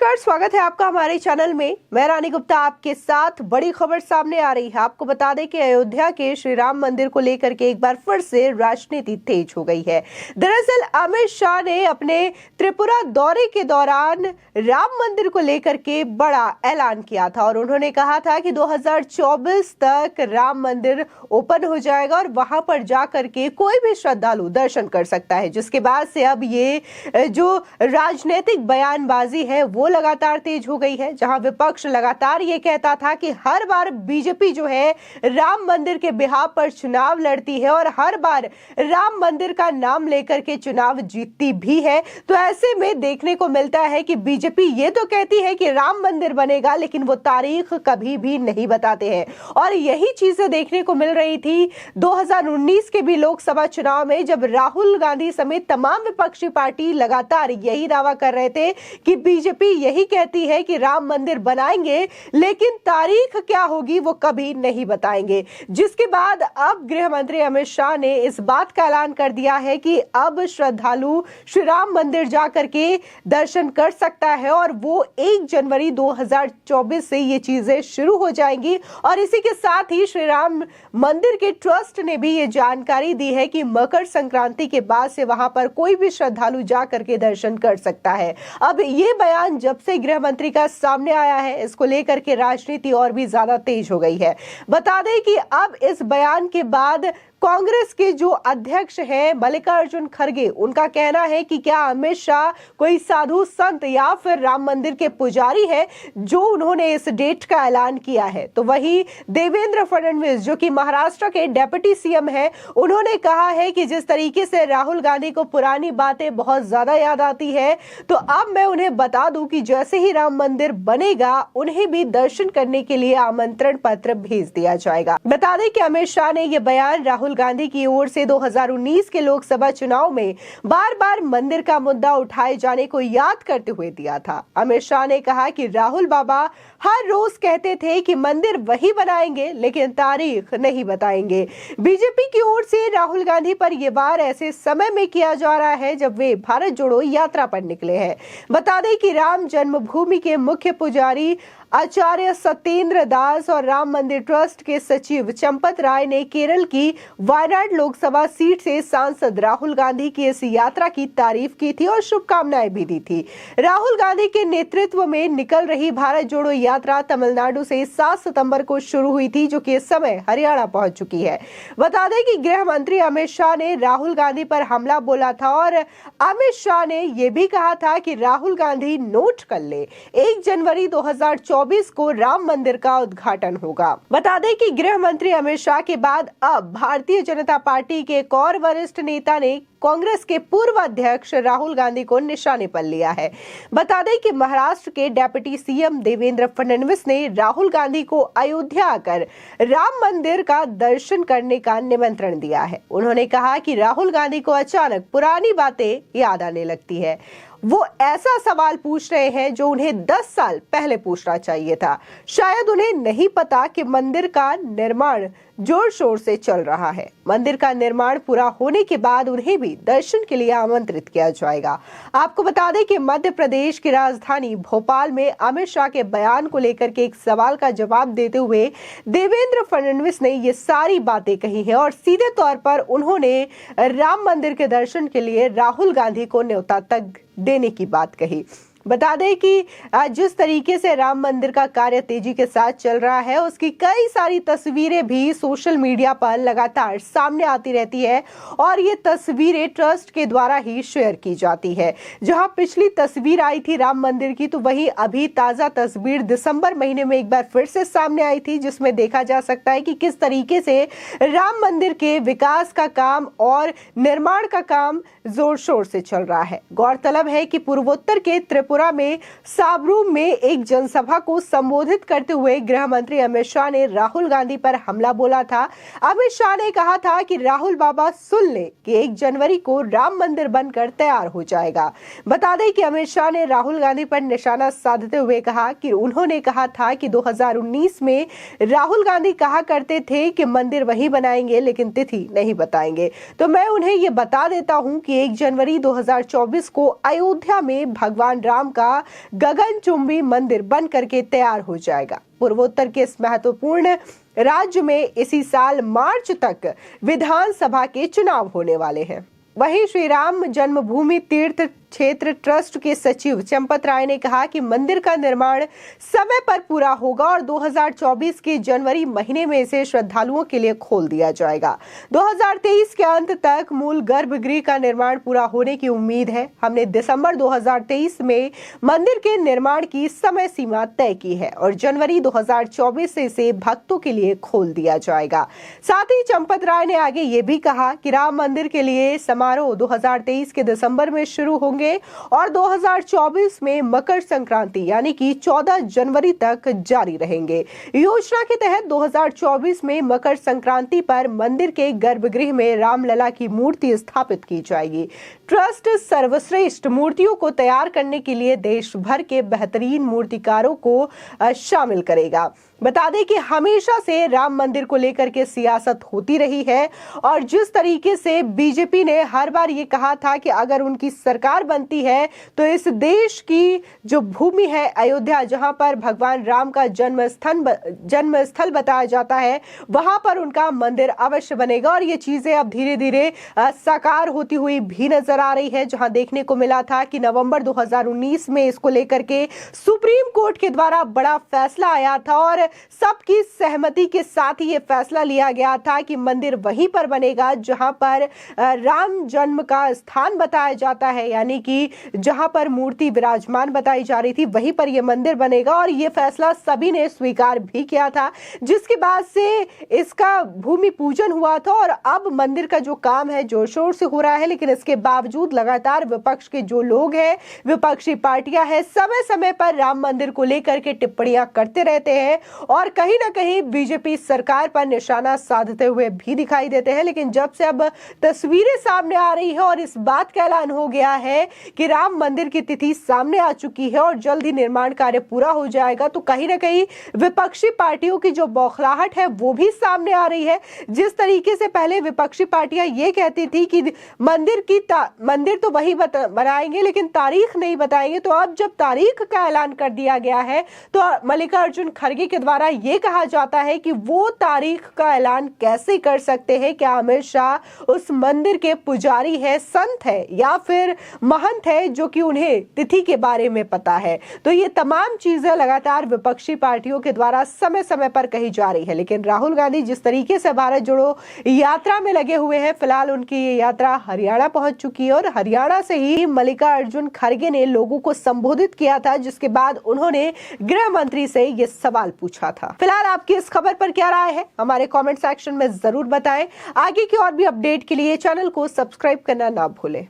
नमस्कार, स्वागत है आपका हमारे चैनल में। मैं रानी गुप्ता आपके साथ बड़ी खबर सामने आ रही है। आपको बता दें कि अयोध्या के श्री राम मंदिर को लेकर के एक बार फिर से राजनीति तेज हो गई है। दरअसल अमित शाह ने अपने त्रिपुरा दौरे के दौरान राम मंदिर को लेकर के बड़ा ऐलान किया था और उन्होंने कहा था कि 2024 तक राम मंदिर ओपन हो जाएगा और वहां पर जाकर के कोई भी श्रद्धालु दर्शन कर सकता है। जिसके बाद से अब ये जो राजनीतिक बयानबाजी है वो लगातार तेज हो गई है, जहां विपक्ष लगातार ये कहता था कि हर बार बीजेपी जो है राम मंदिर के बिहाफ पर चुनाव लड़ती है और हर बार राम मंदिर का नाम लेकर के चुनाव जीतती भी है। तो ऐसे में देखने को मिलता है कि बीजेपी ये तो कहती है कि राम मंदिर बनेगा, लेकिन वो तारीख कभी भी नहीं बताते हैं। और यही चीजें देखने को मिल रही थी 2019 के भी लोकसभा चुनाव में, जब राहुल गांधी समेत तमाम विपक्षी पार्टी लगातार यही दावा कर रहे थे कि बीजेपी यही कहती है कि राम मंदिर बनाएंगे, लेकिन तारीख क्या होगी वो कभी नहीं बताएंगे। जिसके बाद अब गृह मंत्री अमित शाह ने इस बात का ऐलान कर दिया है कि अब श्रद्धालु श्री राम मंदिर जाकर के दर्शन कर सकता है और वो 1 जनवरी 2024 से ये चीजें शुरू हो जाएंगी। और इसी के साथ ही श्री राम मंदिर के ट्रस्ट ने भी ये जानकारी दी है कि मकर संक्रांति के बाद से वहां पर कोई भी श्रद्धालु जाकर के दर्शन कर सकता है। अब ये बयान जब से गृह मंत्री का सामने आया है, इसको लेकर के राजनीति और भी ज्यादा तेज हो गई है। बता दें कि अब इस बयान के बाद कांग्रेस के जो अध्यक्ष हैं मल्लिकार्जुन खड़गे, उनका कहना है कि क्या अमित शाह कोई साधु संत या फिर राम मंदिर के पुजारी है जो उन्होंने इस डेट का ऐलान किया है। तो वही देवेंद्र फडणवीस जो कि महाराष्ट्र के डेप्यूटी सीएम हैं, उन्होंने कहा है कि जिस तरीके से राहुल गांधी को पुरानी बातें बहुत ज्यादा याद आती है, तो अब मैं उन्हें बता दूं कि जैसे ही राम मंदिर बनेगा उन्हें भी दर्शन करने के लिए आमंत्रण पत्र भेज दिया जाएगा। बता दें कि अमित शाह ने यह बयान राहुल गांधी की ओर से 2019 के लोकसभा चुनाव में बार बार मंदिर का मुद्दा उठाए जाने को याद करते हुए दिया था। अमित शाह ने कहा कि राहुल बाबा हर रोज कहते थे कि मंदिर वही बनाएंगे, लेकिन तारीख नहीं बताएंगे। बीजेपी की ओर से राहुल गांधी पर यह वार ऐसे समय में किया जा रहा है जब वे भारत जोड़ो यात्रा पर निकले हैं। बता दें कि राम जन्मभूमि के मुख्य पुजारी आचार्य सत्येंद्र दास और राम मंदिर ट्रस्ट के सचिव चंपत राय ने केरल की वायनाड लोकसभा सीट से सांसद राहुल गांधी की इस यात्रा की तारीफ की थी और शुभकामनाएं भी दी थी। राहुल गांधी के नेतृत्व में निकल रही भारत जोड़ो यात्रा तमिलनाडु से 7 सितंबर को शुरू हुई थी, जो कि इस समय हरियाणा पहुंच चुकी है। बता दें कि गृह मंत्री अमित शाह ने राहुल गांधी पर हमला बोला था और अमित शाह ने यह भी कहा था कि राहुल गांधी नोट कर ले, 1 जनवरी 2024 को राम मंदिर का उद्घाटन होगा। बता दें कि गृह मंत्री अमित शाह के बाद अब भारतीय जनता पार्टी के एक और वरिष्ठ नेता ने कांग्रेस के पूर्व अध्यक्ष राहुल गांधी को निशाने पर लिया है। बता दें कि महाराष्ट्र के डेप्यूटी सीएम देवेंद्र फडणवीस ने राहुल गांधी को अयोध्या आकर राम मंदिर का दर्शन करने का निमंत्रण दिया है। उन्होंने कहा कि राहुल गांधी को अचानक पुरानी बातें याद आने लगती है। वो ऐसा सवाल पूछ रहे हैं जो उन्हें 10 साल पहले पूछना चाहिए था। शायद उन्हें नहीं पता कि मंदिर का निर्माण जोर शोर से चल रहा है। मंदिर का निर्माण पूरा होने के बाद उन्हें भी दर्शन के लिए आमंत्रित किया जाएगा। आपको बता दें कि मध्य प्रदेश की राजधानी भोपाल में अमित शाह के बयान को लेकर के एक सवाल का जवाब देते हुए देवेंद्र फडणवीस ने ये सारी बातें कही है और सीधे तौर पर उन्होंने राम मंदिर के दर्शन के लिए राहुल गांधी को न्योता तक देने की बात कही। बता दें कि जिस तरीके से राम मंदिर का कार्य तेजी के साथ चल रहा है, उसकी कई सारी तस्वीरें भी सोशल मीडिया पर लगातार सामने आती रहती है और ये तस्वीरें ट्रस्ट के द्वारा ही शेयर की जाती है। जहां पिछली तस्वीर आई थी राम मंदिर की, तो वही अभी ताजा तस्वीर दिसंबर महीने में एक बार फिर से सामने आई थी, जिसमें देखा जा सकता है कि किस तरीके से राम मंदिर के विकास का काम और निर्माण का काम जोर शोर से चल रहा है। गौरतलब है कि पूर्वोत्तर के त्रिपुरा में साबरूम में एक जनसभा को संबोधित करते हुए गृह मंत्री अमित शाह ने राहुल गांधी पर हमला बोला था। अमित शाह ने कहा था कि राहुल बाबा सुन ले कि 1 जनवरी को राम मंदिर बनकर तैयार हो जाएगा। बता दें कि अमित शाह ने राहुल गांधी पर निशाना साधते हुए कहा कि उन्होंने कहा था कि 2019 में राहुल गांधी कहा करते थे कि मंदिर वही बनाएंगे, लेकिन तिथि नहीं बताएंगे। तो मैं उन्हें ये बता देता हूं कि 1 जनवरी 2024 को अयोध्या में भगवान राम राम का गगनचुंबी मंदिर बन करके तैयार हो जाएगा। पूर्वोत्तर के इस महत्वपूर्ण राज्य में इसी साल मार्च तक विधानसभा के चुनाव होने वाले हैं। वहीं श्री राम जन्मभूमि तीर्थ क्षेत्र ट्रस्ट के सचिव चंपत राय ने कहा कि मंदिर का निर्माण समय पर पूरा होगा और 2024 के जनवरी महीने में इसे श्रद्धालुओं के लिए खोल दिया जाएगा। 2023 के अंत तक मूल गर्भगृह का निर्माण पूरा होने की उम्मीद है। हमने दिसंबर 2023 में मंदिर के निर्माण की समय सीमा तय की है और जनवरी 2024 से इसे भक्तों के लिए खोल दिया जाएगा। साथ ही चंपत राय ने आगे ये भी कहा कि राम मंदिर के लिए समारोह 2023 के दिसंबर में शुरू होंगे और 2024 में मकर संक्रांति यानी कि 14 जनवरी तक जारी रहेंगे। योजना के तहत 2024 में मकर संक्रांति पर मंदिर के गर्भगृह में रामलला की मूर्ति स्थापित की जाएगी। ट्रस्ट सर्वश्रेष्ठ मूर्तियों को तैयार करने के लिए देश भर के बेहतरीन मूर्तिकारों को शामिल करेगा। बता दें कि हमेशा से राम मंदिर को लेकर के सियासत होती रही है और जिस तरीके से बीजेपी ने हर बार ये कहा था कि अगर उनकी सरकार बनती है तो इस देश की जो भूमि है अयोध्या, जहां पर भगवान राम का जन्म स्थल बताया जाता है, वहां पर उनका मंदिर अवश्य बनेगा। और ये चीजें अब धीरे धीरे साकार होती हुई भी नजर आ रही है, जहां देखने को मिला था कि नवंबर 2019 में इसको लेकर के सुप्रीम कोर्ट के द्वारा बड़ा फैसला आया था और सबकी सहमति के साथ ही ये फैसला लिया गया था कि मंदिर वहीं पर बनेगा जहां पर राम जन्म का स्थान बताया जाता है, यानी कि जहां पर मूर्ति विराजमान बताई जा रही थी वहीं पर यह मंदिर बनेगा। और ये फैसला सभी ने स्वीकार भी किया था, जिसके बाद से इसका भूमि पूजन हुआ था और अब मंदिर का जो काम है जोर शोर से हो रहा है। लेकिन इसके बावजूद लगातार विपक्ष के जो लोग हैं, विपक्षी पार्टियां हैं, समय समय पर राम मंदिर को लेकर के टिप्पणियां करते रहते हैं और कहीं ना कहीं बीजेपी सरकार पर निशाना साधते हुए भी दिखाई देते हैं। लेकिन जब से अब तस्वीरें सामने आ रही है और इस बात का ऐलान हो गया है कि राम मंदिर की तिथि सामने आ चुकी है और जल्द ही निर्माण कार्य पूरा हो जाएगा, तो कहीं ना कहीं विपक्षी पार्टियों की जो बौखलाहट है वो भी सामने आ रही है। जिस तरीके से पहले विपक्षी पार्टियां ये कहती थी कि मंदिर तो वही बनाएंगे लेकिन तारीख नहीं बताएंगे, तो अब जब तारीख का ऐलान कर दिया गया है तो मल्लिकार्जुन खड़गे के द्वारा ये कहा जाता है कि वो तारीख का ऐलान कैसे कर सकते हैं? क्या अमित शाह उस मंदिर के पुजारी है, संत है या फिर महंत है जो कि उन्हें तिथि के बारे में पता है? तो ये तमाम चीजें लगातार विपक्षी पार्टियों के द्वारा समय समय पर कही जा रही है। लेकिन राहुल गांधी जिस तरीके से भारत जोड़ो यात्रा में लगे हुए हैं, फिलहाल उनकी ये यात्रा हरियाणा पहुंच चुकी है और हरियाणा से ही मल्लिकार्जुन खड़गे ने लोगों को संबोधित किया था, जिसके बाद उन्होंने गृह मंत्री से ये सवाल पूछा था। फिलहाल आपकी इस खबर पर क्या राय है हमारे कमेंट सेक्शन में जरूर बताएं। आगे की और भी अपडेट के लिए चैनल को सब्सक्राइब करना ना भूलें।